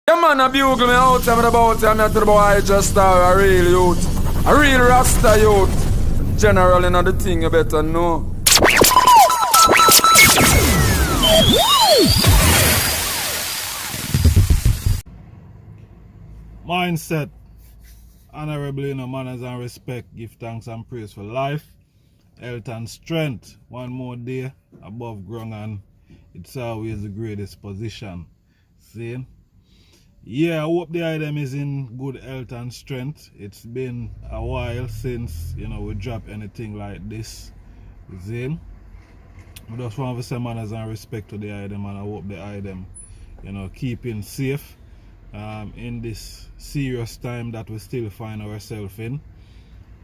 Yeah man, I bugle me out time about I'm not the boy just a real youth. A real rasta youth. Generally not the thing you better know. Mindset. Honorably, manners and respect. Give thanks and praise for life, health and strength. One more day above ground and it's always the greatest position. See? Yeah, I hope the item is in good health and strength. It's been a while since, we drop anything like this. See? I just want to say manners and respect to the item, and I hope the item, keeping safe in this serious time that we still find ourselves in.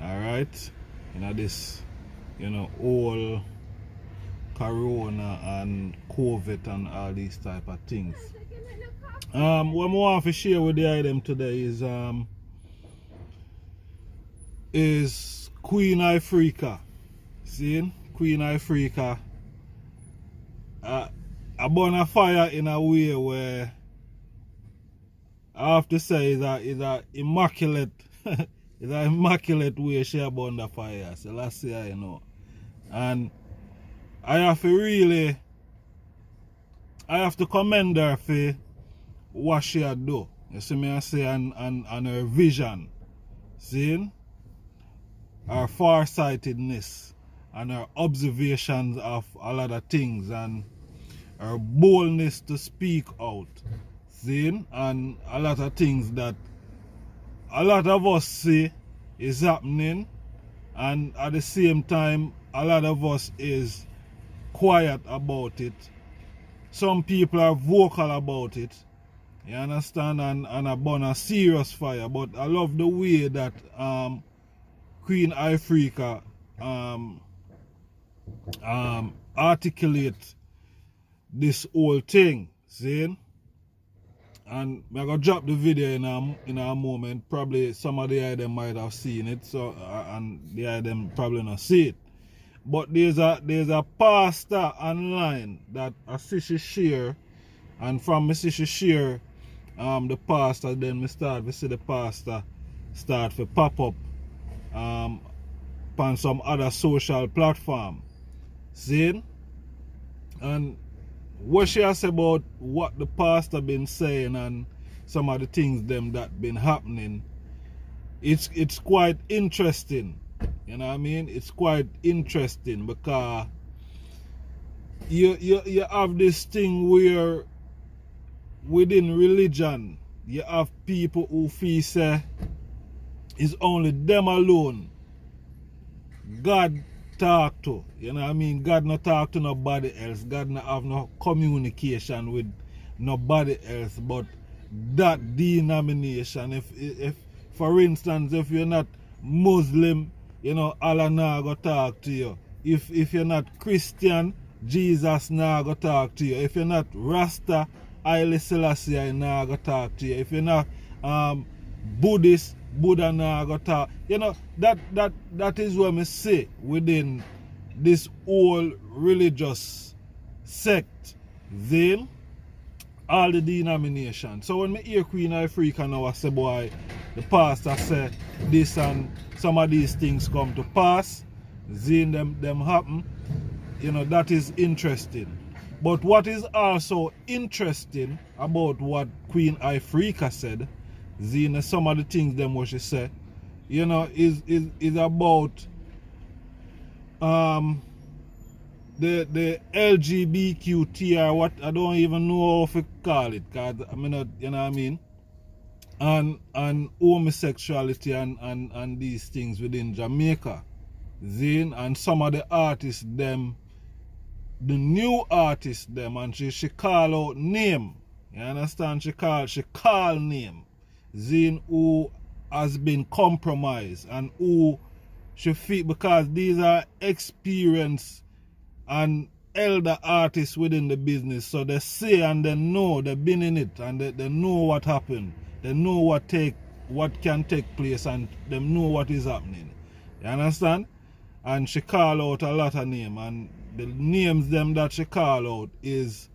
Alright? This, all corona and COVID and all these type of things. What I want to share with the item today is Queen Ifrica. See? Queen Ifrica. I burn a fire in a way where I have to say is a immaculate it's an immaculate way she burn the fire. So let's say And I have to commend her for what she had do. You see me I say and her vision. See? Her farsightedness and her observations of a lot of things and her boldness to speak out. See? And a lot of things that a lot of us see is happening, and at the same time a lot of us is quiet about it. Some people are vocal about it. You understand? And I burn a serious fire. But I love the way that Queen Ifrica articulate this whole thing. See? And I'm gonna drop the video in a moment. Probably some of the them might have seen it, so and the them probably not see it. But there's a pastor online that I see she share, and from me see she share the pastor, then we see the pastor start to pop up on some other social platform. See? And what she has about what the pastor been saying and some of the things them that been happening, it's quite interesting. You know what I mean? It's quite interesting because you have this thing where within religion you have people who feel say it's only them alone God talk to. You know what I mean? God not talk to nobody else. God not have no communication with nobody else but that denomination. If for instance, if you're not Muslim, Allah not go talk to you. If you're not Christian, Jesus not go talk to you. If you're not Rasta, Haile Selassie not go talk to you. If you're not Buddhist, Buddha na go talk. That is what I say within this whole religious sect, then all the denominations. So when I hear Queen Ifrica now I say, boy, the pastor say this and some of these things come to pass, then them happen, that is interesting. But what is also interesting about what Queen Ifrica said, some of the things them what she said, is about the LGBTQT, what I don't even know how to call it, cause I mean not, you know what I mean, and homosexuality and these things within Jamaica. And some of the artists them, the new artists them, and she call out name. You understand? She call name. Who has been compromised and who she feel, because these are experienced and elder artists within the business, so they say and they know, they've been in it and they know what happened, they know what can take place, and they know what is happening. You understand? And she call out a lot of names, and the names them that she call out is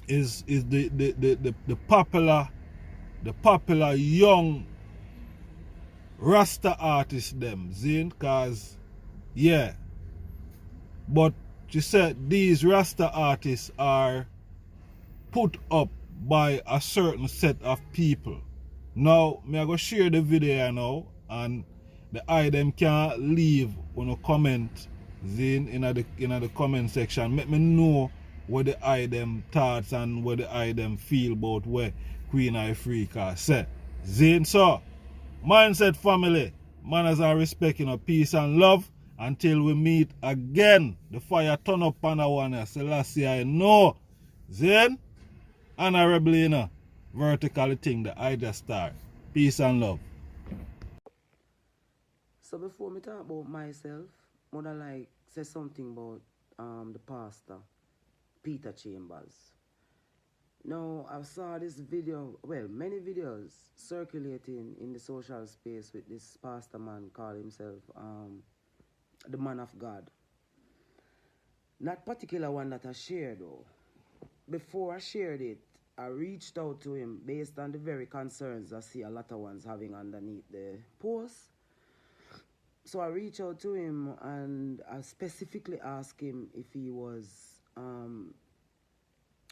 is the popular young rasta artist them, Zin, cause yeah. But she said these rasta artists are put up by a certain set of people. Now, me I go share the video now, and the item can leave on a comment in the comment section. Let me know what the item thoughts and what the item feel about what Queen Ifrica said. Zin, so mindset family, manners and respect, peace and love. Until we meet again, the fire turn up on the one. Selassie, I know. Zin, honorably, vertical thing, the I just start. Peace and love. So before me talk about myself, would like say something about the pastor, Peter Chambers. Now I saw this video, well, many videos circulating in the social space with this pastor man called himself the man of God. Not particular one that I shared though. Before I shared it, I reached out to him based on the very concerns I see a lot of ones having underneath the post. So I reached out to him and I specifically asked him if he was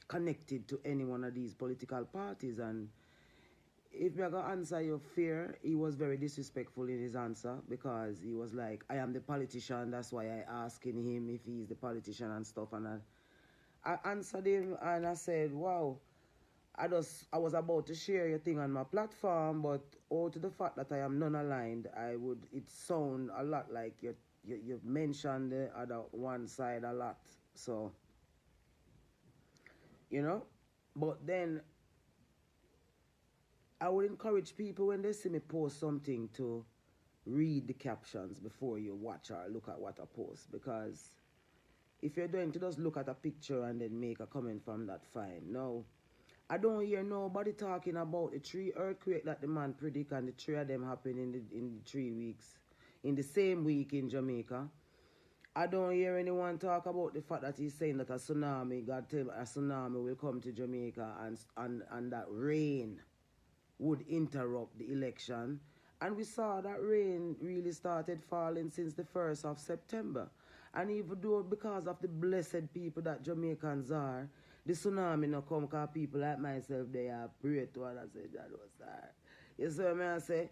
connected to any one of these political parties, and if I go answer your fear, he was very disrespectful in his answer because he was like, I am the politician, that's why I asking him if he's the politician and stuff. And I answered him and I said, wow, I was about to share your thing on my platform, but to the fact that I am non-aligned, it sound a lot like you mentioned the other one side a lot. So, but then I would encourage people when they see me post something to read the captions before you watch or look at what I post, because if you're going to just look at a picture and then make a comment from that, fine. No, I don't hear nobody talking about the 3 earthquake that the man predict, and the 3 of them happen in the 3 weeks, in the same week in Jamaica. I don't hear anyone talk about the fact that he's saying that a tsunami, God tell me, a tsunami will come to Jamaica and that rain would interrupt the election. And we saw that rain really started falling since the 1st of September. And even though because of the blessed people that Jamaicans are, the tsunami no come because people like myself, they are pray to and I say, that was that. You see what I say?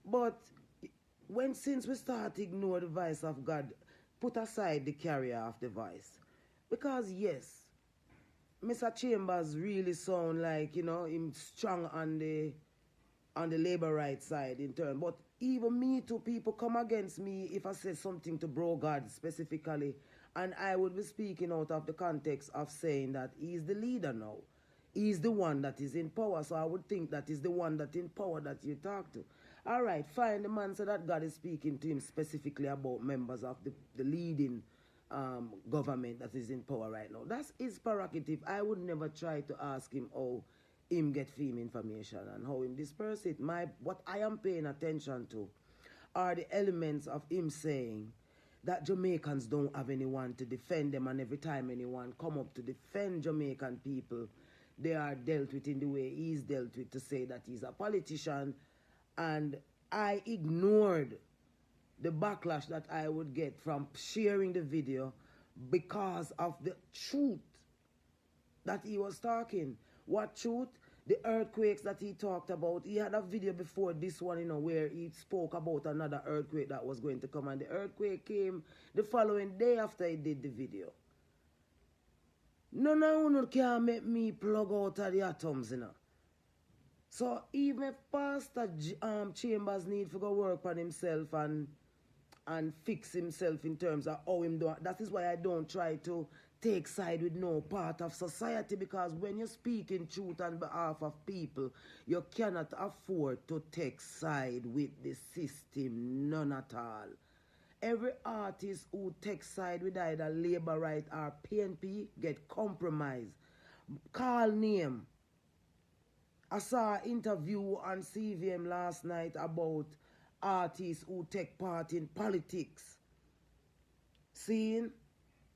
But since we start to ignore the voice of God, put aside the carrier of the voice. Because yes, Mr. Chambers really sound like, him strong on the labor rights side in turn. But even me too, people come against me if I say something to Bro God specifically. And I would be speaking out of the context of saying that he's the leader now. He's the one that is in power. So I would think that he's the one that in power that you talk to. All right, fine. The man said that God is speaking to him specifically about members of the leading government that is in power right now. That's his prerogative. I would never try to ask him how him get film information and how him disperse it. What I am paying attention to are the elements of him saying that Jamaicans don't have anyone to defend them, and every time anyone come up to defend Jamaican people, they are dealt with in the way he's dealt with, to say that he's a politician. And I ignored the backlash that I would get from sharing the video because of the truth that he was talking. What truth? The earthquakes that he talked about. He had a video before this one, where he spoke about another earthquake that was going to come, and the earthquake came the following day after he did the video. None of you can make me plug out of the atoms, So even if Pastor Chambers need to go work on himself and fix himself in terms of how him do it, that is why I don't try to take side with no part of society, because when you speak in truth on behalf of people, you cannot afford to take side with the system, none at all. Every artist who takes side with either labor right or PNP get compromised. Call name. I saw an interview on CVM last night about artists who take part in politics. Seeing?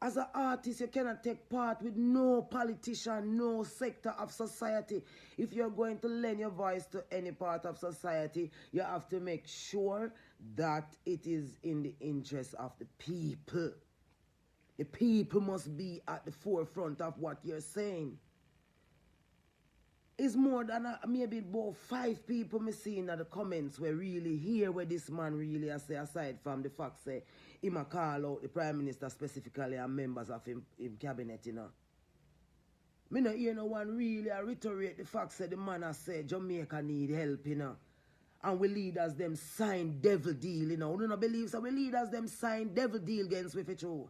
As an artist, you cannot take part with no politician, no sector of society. If you're going to lend your voice to any part of society, you have to make sure that it is in the interest of the people. The people must be at the forefront of what you're saying. It's more than maybe about 5 people me see in the comments where really hear what this man really has say, aside from the fact say him a call out the Prime Minister specifically and members of him cabinet, you know. Me no hear no one really reiterate the fact say the man has said Jamaica need help, you know. And we leaders them sign devil deal, you know. We don't believe so we leaders them sign devil deal against with it true.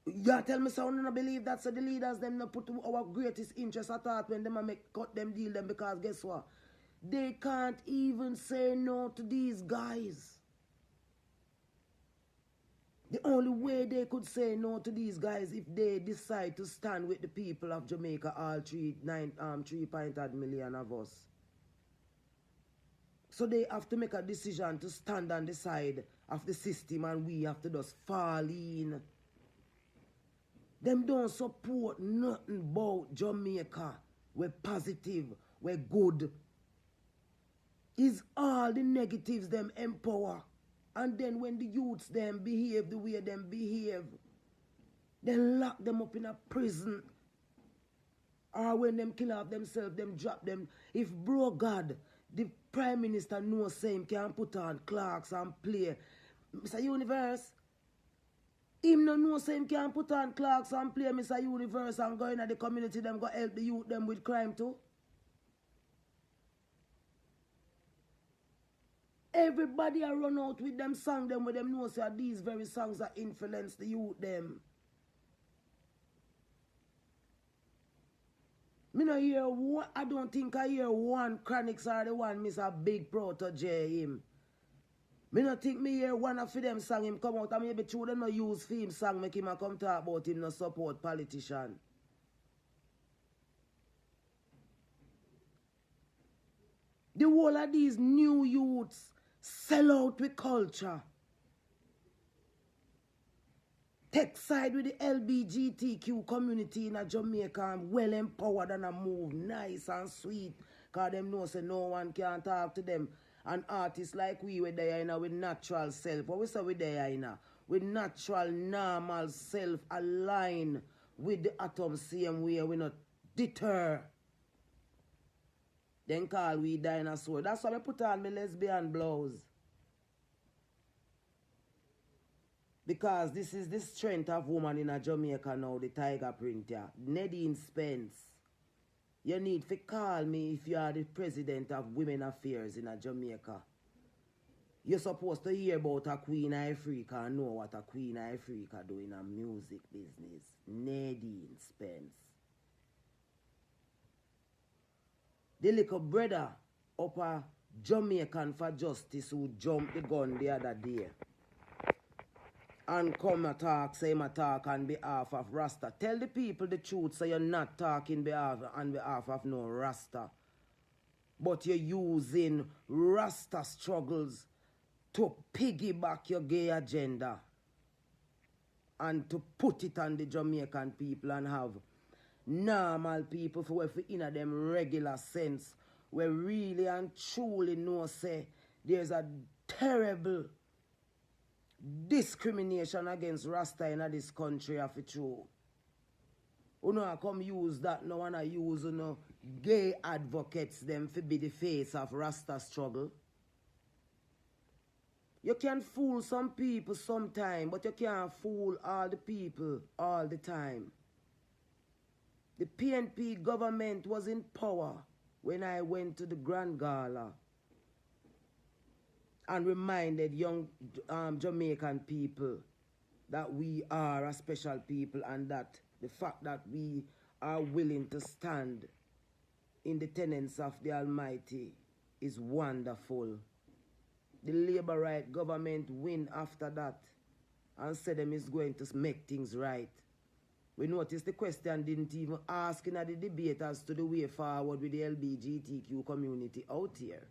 You tell me so, I don't believe that, so the leaders them not put our greatest interest at heart when them make cut them deal them, because guess what? They can't even say no to these guys. The only way they could say no to these guys if they decide to stand with the people of Jamaica, all 3.8 million of us. So they have to make a decision to stand on the side of the system, and we have to just fall in. Them don't support nothing about Jamaica. We're positive, we're good. It's all the negatives them empower. And then when the youths them behave the way them behave, they lock them up in a prison. Or when them kill off themselves, them drop them. If bro God, the Prime Minister knows same can put on Chronixx and play Mr. Universe. Him no know say him can put on Chronixx and play Mr. Universe and go in the community, them go help the youth them with crime too. Everybody a run out with them song them with them know say these very songs that influence the youth them. Me no hear one, I don't think I hear one Chronixx or the one Mr. Big Protoje him. Me not think me hear one of them song him come out and maybe true them no use for him song make him a come talk about him no support politician. The whole of these new youths sell out with culture. Take side with the LGBTQ community in Jamaica and well empowered and a move nice and sweet. Because them know say no one can talk to them. And artists like we there in with natural self. What we say we there in with natural, normal self align with the atom same way we not deter. Then call we dinosaur. That's why I put on my lesbian blouse. Because this is the strength of woman in Jamaica now, the tiger print here. Nadine Spence. You need to call me if you are the president of Women Affairs in Jamaica. You're supposed to hear about a Queen Ifrica and know what a Queen Ifrica do in a music business. Nadine Spence. The little brother up a Jamaican for Justice who jumped the gun the other day. And come and talk, say my talk on behalf of Rasta. Tell the people the truth so you're not talking on behalf of no Rasta. But you're using Rasta struggles to piggyback your gay agenda. And to put it on the Jamaican people and have normal people for in them regular sense. Where really and truly know say there's a terrible discrimination against Rasta in this country of it true. You know I come use that no one I use gay advocates them to be the face of Rasta struggle. You can fool some people sometime, but you can't fool all the people all the time. The PNP government was in power when I went to the Grand Gala and reminded young Jamaican people that we are a special people and that the fact that we are willing to stand in the tenets of the Almighty is wonderful. The Labour right government win after that and said them is going to make things right. We noticed the question didn't even ask in the debate as to the way forward with the LGBTQ community out here.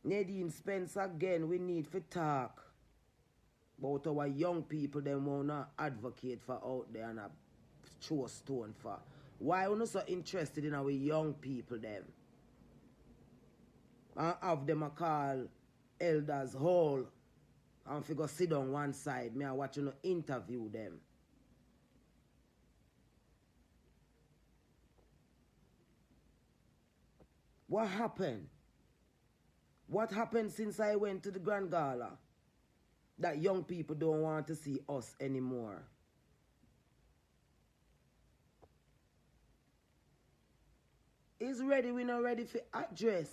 Nadine Spence again, we need to talk about our young people them wanna advocate for out there and a throw stone for. Why we not so interested in our young people them? And have them a call elders hall and if you go sit on one side, me I watch you interview them. What happened? What happened since I went to the Grand Gala? That young people don't want to see us anymore. Is ready, we not ready for address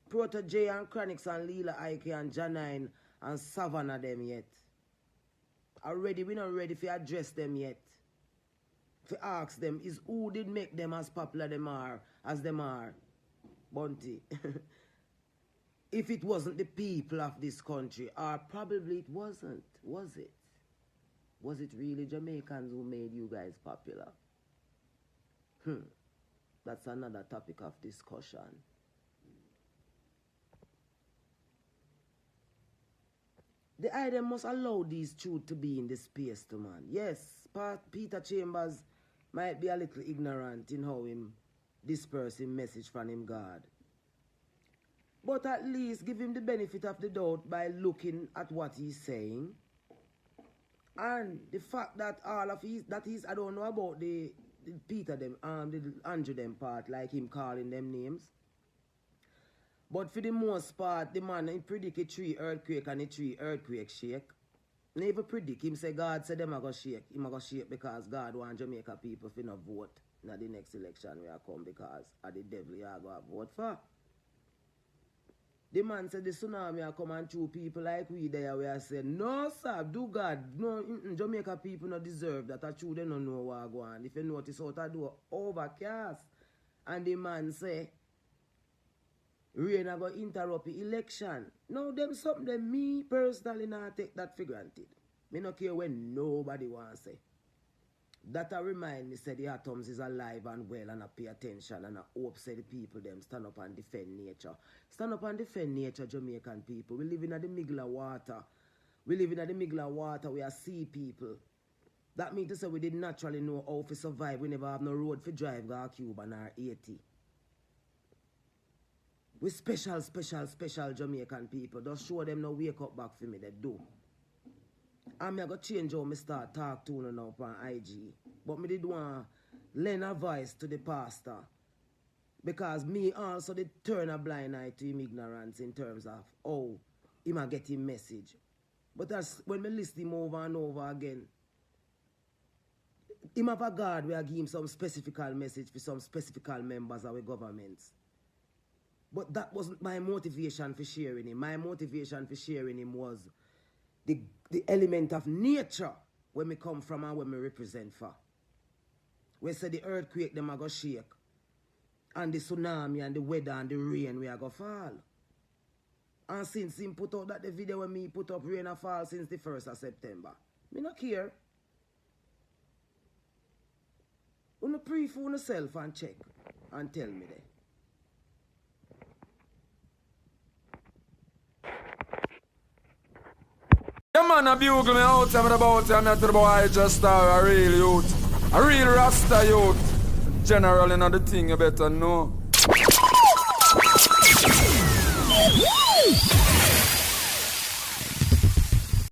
Protoje and Chronixx and Lila, Ike and Jah9 and Savannah them yet. Already we not ready for address them yet. For ask them is who did make them as popular them are as them are. Bunty. If it wasn't the people of this country, or probably it wasn't, was it? Was it really Jamaicans who made you guys popular? That's another topic of discussion. The item must allow these truth to be in the space to man. Yes, Peter Chambers might be a little ignorant in how him disperse him message from him God. But at least give him the benefit of the doubt by looking at what he's saying. And the fact that all of his, I don't know about the Peter them, the Andrew them part, like him calling them names. But for the most part, the man he predict a 3 earthquake and a 3 earthquake shake. Never predict him say God said them a go shake. Him a go shake because God want Jamaica people to not vote in the next election we are come because of the devil you are going to vote for. The man said the tsunami are coming through people like we there. We are saying, no, sir, do God. No, Jamaica people not deserve that. I true, they don't know what go on. If you notice out I do overcast. And the man say, rain are going to interrupt the election. No, them something that me personally not take that for granted. Me not care when nobody wants to say. That I remind me say the atoms is alive and well and I pay attention and I hope say the people them stand up and defend nature. Stand up and defend nature, Jamaican people. We live in the middle of water. We live in the middle of water. We are sea people. That means to say we did naturally know how to survive. We never have no road for drive go Cuba or 80. We special Jamaican people. Just show them no wake up back for me. They do. I'm going to change how I start talk to you now on IG. But me did want to lend a voice to the pastor. Because me also did turn a blind eye to him ignorance in terms of how he might get his message. But that's when me listen him over and over again. Him have a God where I give him some specific message for some specific members of our governments. But that wasn't my motivation for sharing him. My motivation for sharing him was the element of nature where me come from and where me represent for. We say the earthquake them a go shake. And the tsunami and the weather and the rain we a go fall. And since him put out that the video when me put up rain a fall since the 1st of September. Me not care. You pray for yourself and check and tell me there. Yeah, man, a bugle me out, I'm about to, I'm not the boy, just a real youth. A real rasta youth. Generally, not the thing you better know.